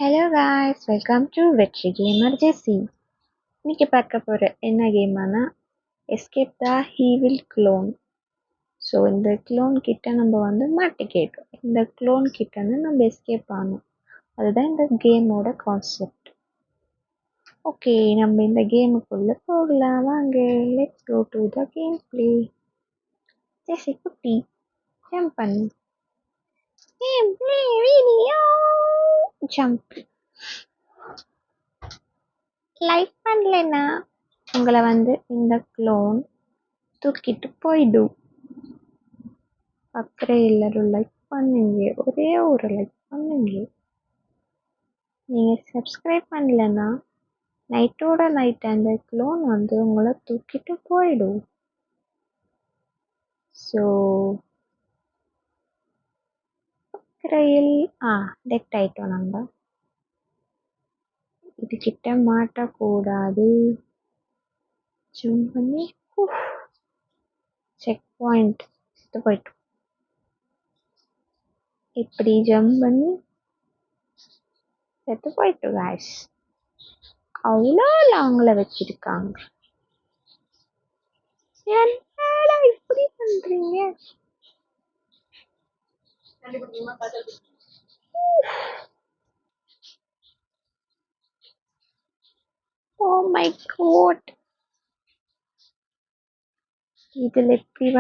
Hello guys, welcome to வெற்றி gamer ஜெசி. இன்னைக்கு பார்க்க போகிற என்ன கேம்னா எஸ்கேப் த ஹீவில் க்ளோன். ஸோ இந்த க்ளோன் கிட்ட நம்ம மாட்டிக்கிட்டோம். இந்த க்ளோன் கிட்ட நம்ம எஸ்கேப் ஆகணும். அதுதான் இந்த கேமோட கான்செப்ட். ஓகே, நம்ம இந்த கேமுக்குள்ளே போகலாம். வாங்க, let's go to the game play. ஜெசி குட்டி ஜம்ப் பண்ணு. Game play video jump. Like பண்ணலைன்னா உங்களை இந்த க்ளோன் தூக்கிட்டு போயிடும். அப்புறம் எல்லாரும் லைக் பண்ணுங்க, ஒரே ஒரு லைக் பண்ணுங்க. நீங்கள் சப்ஸ்கிரைப் பண்ணலைன்னா நைட்டோட நைட் அந்த க்ளோன் உங்களை தூக்கிட்டு போயிடும். ஸோ அக்கறையில் டெக்ட் ஆயிட்டோம். நம்ம இதுக்கிட்ட மாட்டக்கூடாது. ஜம்ப் பண்ணி செக் பாயிண்ட் போயிட்டோம். இப்படி ஜம்ப் பண்ணி செத்து போயிட்டு காய்ஸ். அவ்வளோ லாங்கில் வச்சிருக்காங்க. என்னடா இப்படி பண்றீங்க? ஓ மை காட், இதுல இப்படி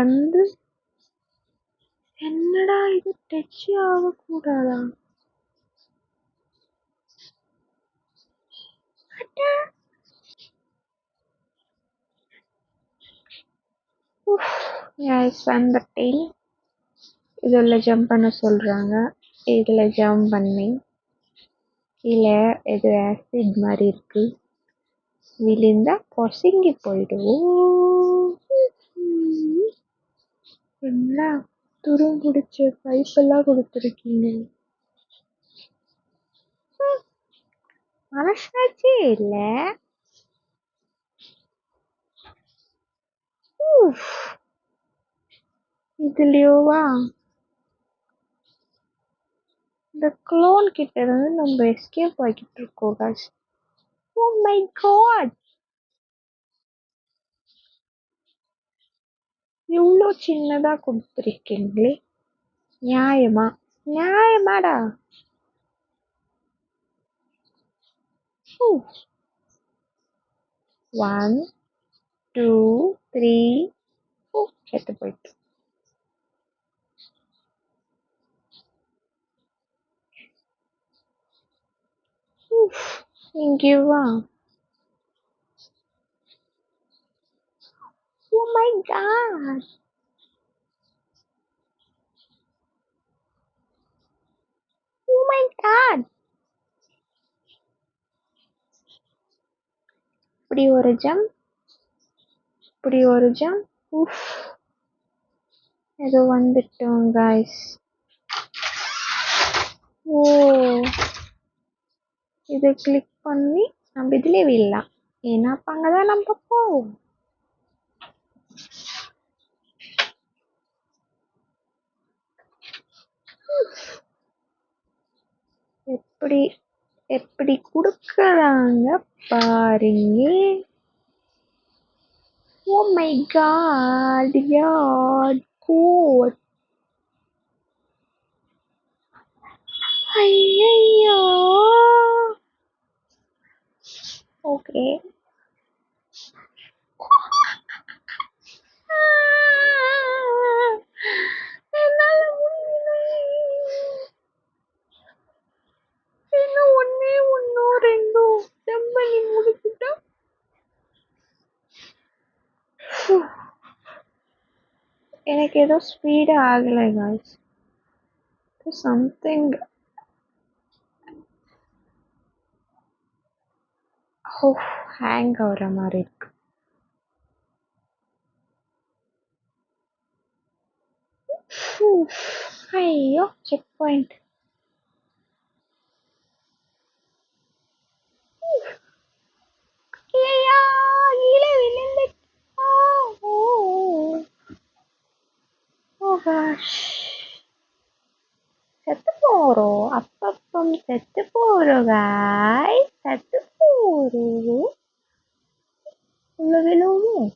என்னடா இது டச் ஆகக்கூடாதா? அந்த டெய்ல் இதுல ஜம்ப் பண்ண சொல்றாங்க. இதுல ஜம்ப் பண்ணி கீழே இது ஆசிட் மாதிரி இருக்கு, விழுந்தா பொசுங்கி போயிடும். என்ன துரும்பிடிச்ச பைப்பெல்லாம் கொடுத்துருக்கீங்க. மனசாட்சியே இல்ல. இதுலயோவா இந்த க்ளோன் கிட்ட இருந்து நம்ம எஸ்கேப் ஆகிட்டு இருக்கோம் guys. Oh my god, இவ்வளோ சின்னதா கொடுத்துருக்கீங்களே, நியாயமாடா? 1 2 3 செத்து போயிட்டு. இங்கேவா? Oh my god, oh my god. இப்படி ஒரு ஜம்ப், இப்படி ஒரு ஜம்ப். ஏதோ வந்துட்டோம் காய்ஸ். ஓ, இதை கிளிக் பண்ணி நம்ம இதுலேயே விடலாம். ஏன்னா அப்போ அங்கதான் நம்ம போவோம். எப்படி எப்படி கொடுக்கறாங்க பாருங்க. ஓ மை காட், யாட் கோட். ஐயோ, ஓகே. என்னால முடியல. இன்னும் ஒன்னோ ரெண்டோ ஜம்ப் பண்ணி முடிச்சுட்டா. எனக்கு ஏதோ ஸ்பீடு ஆகலை காய்ஸ். சம்திங் ஹேங் ஆகிற மாதிரி இருக்கு. ஐயோ, செக் பாயிண்ட். செத்து போறோம், அப்பப்பம் செத்து போறோம். போறோம் guys. சத்து போறோம். உள்ள விழுவும்.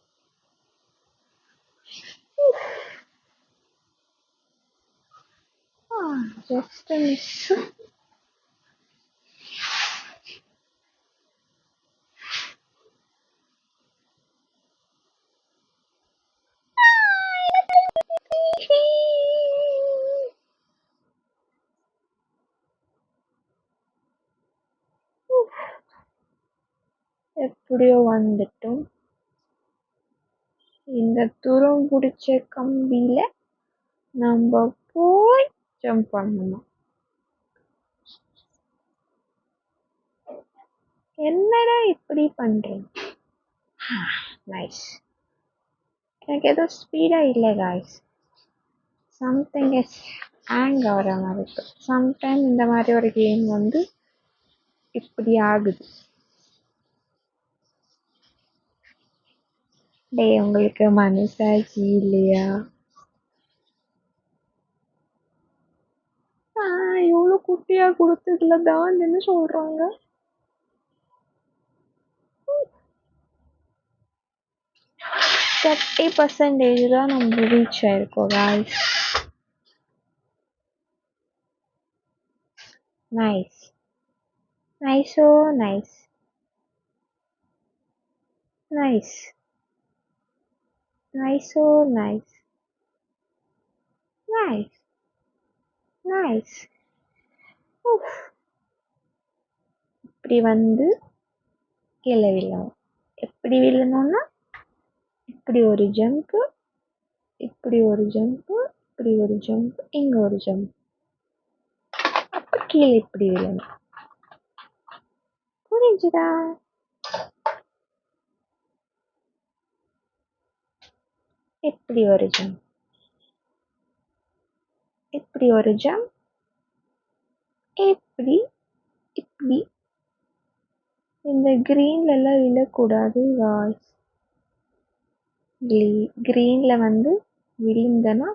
Just a miss. எப்படியோ வந்துட்டோம். இந்த துரம் பிடிச்ச கம்பியில நம்ம போய் ஜம்ப் பண்ணணும். என்னடா இப்படி பண்றேன்? நைஸ். எனக்கு ஏதோ ஸ்பீடா இல்லை காய்ஸ். சம்திங் இஸ் ஹேங் ஆகிற மாதிரி இருக்கு. சம்டைம் இந்த மாதிரி ஒரு கேம் வந்து இப்படி ஆகுது. டே உங்களுக்கு மனசாட்சி இல்லையா? இவ்வளோ குட்டியா கொடுத்ததுல தான் என்ன சொல்றாங்க? 30% தான் நம்ம reach ஆயிருக்கோம் guys. Nice. Nice, oh nice. Nice. Nice, oh nice. Nice. Nice. Oof. இப்படி வந்து கீழே விழணும். எப்படி விழணும்னா இப்படி ஒரு ஜம்ப், இப்படி ஒரு ஜம்ப், இப்படி ஒரு ஜம்ப், இங்க ஒரு ஜம்ப். அப்ப கீழே இப்படி விழணும். புரிஞ்சுதா? இப்படி ஒரு ஜம்ப், இப்படி ஒரு ஜம்ப், இப்படி இப்படி. இந்த கிரீன்ல எல்லாம் விழக்கூடாது guys. கிரீன்ல வந்து விழுந்தனா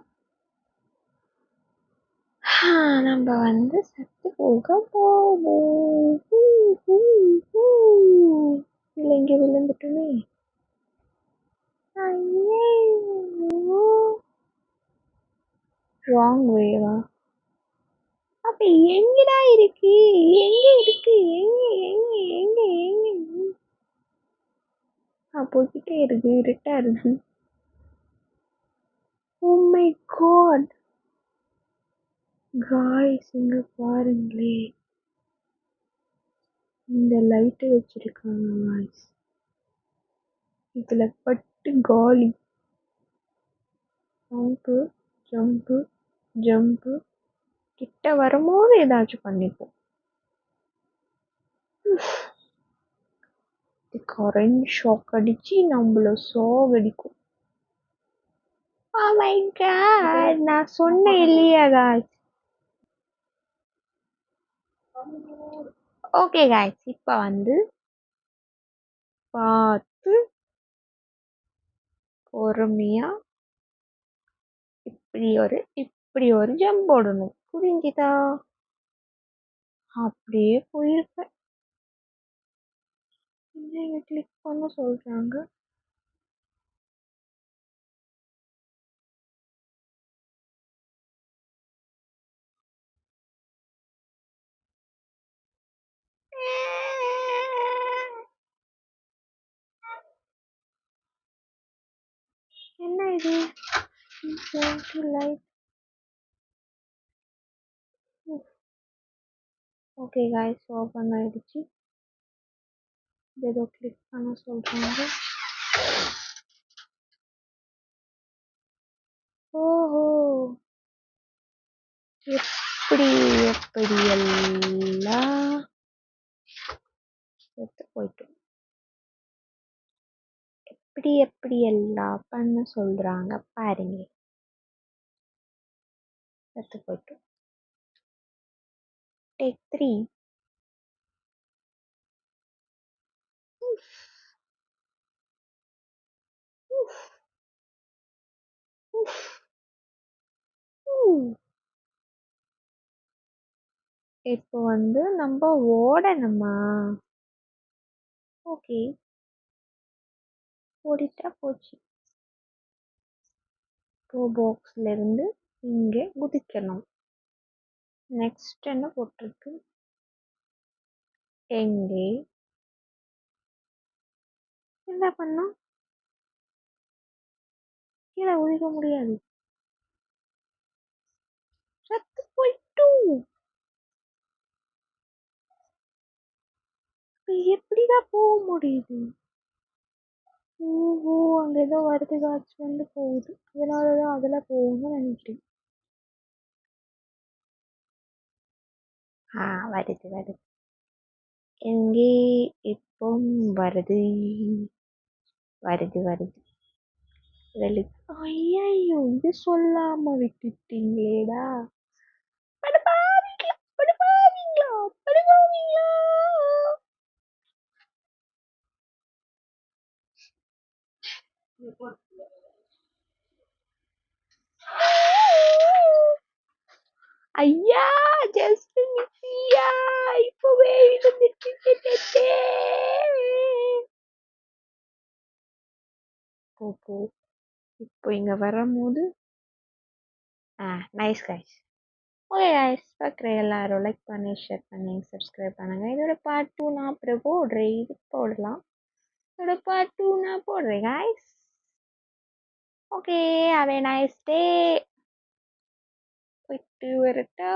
நம்ம வந்து சத்து போக போவோம். இல்லை இங்க விழுந்துட்டுமே. ராங் வேவா? அப்ப எங்கடா இருக்கு? எங்க இருக்கு? எங்க எங்க எங்க எங்க? போய்கிட்டே இருக்கு. இருட்டா இருக்கு. Oh my god guys, இங்க பாருங்களே. இந்த லைட் வச்சிருக்காங்க guys. இதுல பட்டு காலி. Jump jump jump. கிட்ட வரும்போது ஏதாச்சும் பண்ணிப்போம். கரண்ட் ஷாக் அடிச்சு நம்மள சாவடிக்கும். Oh my god, நான் சொன்னேன் இல்லையா guys. ஓகே guys, இப்ப வந்து பார்த்து பொறுமையா இப்படி ஒரு ஜம்ப் போடணும். புரிஞ்சுதா? அப்படியே போயிருப்பேன். இங்க கிளிக் பண்ண சொல்றாங்க. என்ன இது? லைட். ஓகே guys, ஓபன் ஆயிடுச்சு. ஏதோ கிளிக் பண்ண சொல்றாங்க. ஓஹோ, எப்படி எப்படி எல்லாம் செத்து போயிட்டோம். எப்படி எப்படி எல்லாம் பண்ண சொல்றாங்க பாருங்க. செத்து போயிட்டோம். டேக் 3. இப்போ வந்து நம்ம ஓடணுமா? ஓகே, ஓடிட்டா போச்சு. ப்ரோ பாக்ஸ்ல இருந்து இங்கே குதிக்கணும். நெக்ஸ்ட் என்ன போட்டிருக்கு? எங்கே? என்ன பண்ணோம்? கீழே குதிக்க முடியாது. சத்து போயிட்டு எப்படிதான் போக முடியுது? ஓஹோ, அங்க ஏதோ வருது, காட்சி வந்து போகுது, அதனாலதான் அதுல போகும்னு நினைக்கிறேன். வருது வருது. எங்கே? இப்போ வருது வருது வருது. வெளி ஐயோ, இது சொல்லாம விட்டுட்டீங்களேடா. படுபாவீங்களா, படுபாவீங்களா, படுபாவீங்களா. ஐயா, ஜஸ்ட் மிஸ்ஸியா, இப்பவே இருந்துட்டு. போ போ. இப்போ இங்க வரும்போது நைஸ் கைஸ். ஓகே கைஸ், பார்க்குற எல்லாரும் லைக் பண்ணி, ஷேர் பண்ணி, சப்ஸ்கிரைப் பண்ணுங்க. இதோட பார்ட் 2 நான் அப்புறம் போடுறேன். இது போடலாம். இதோட பார்ட் 2 நான் போடுறேன் guys. Okay, have a nice day. போயிட்டு வரட்டா.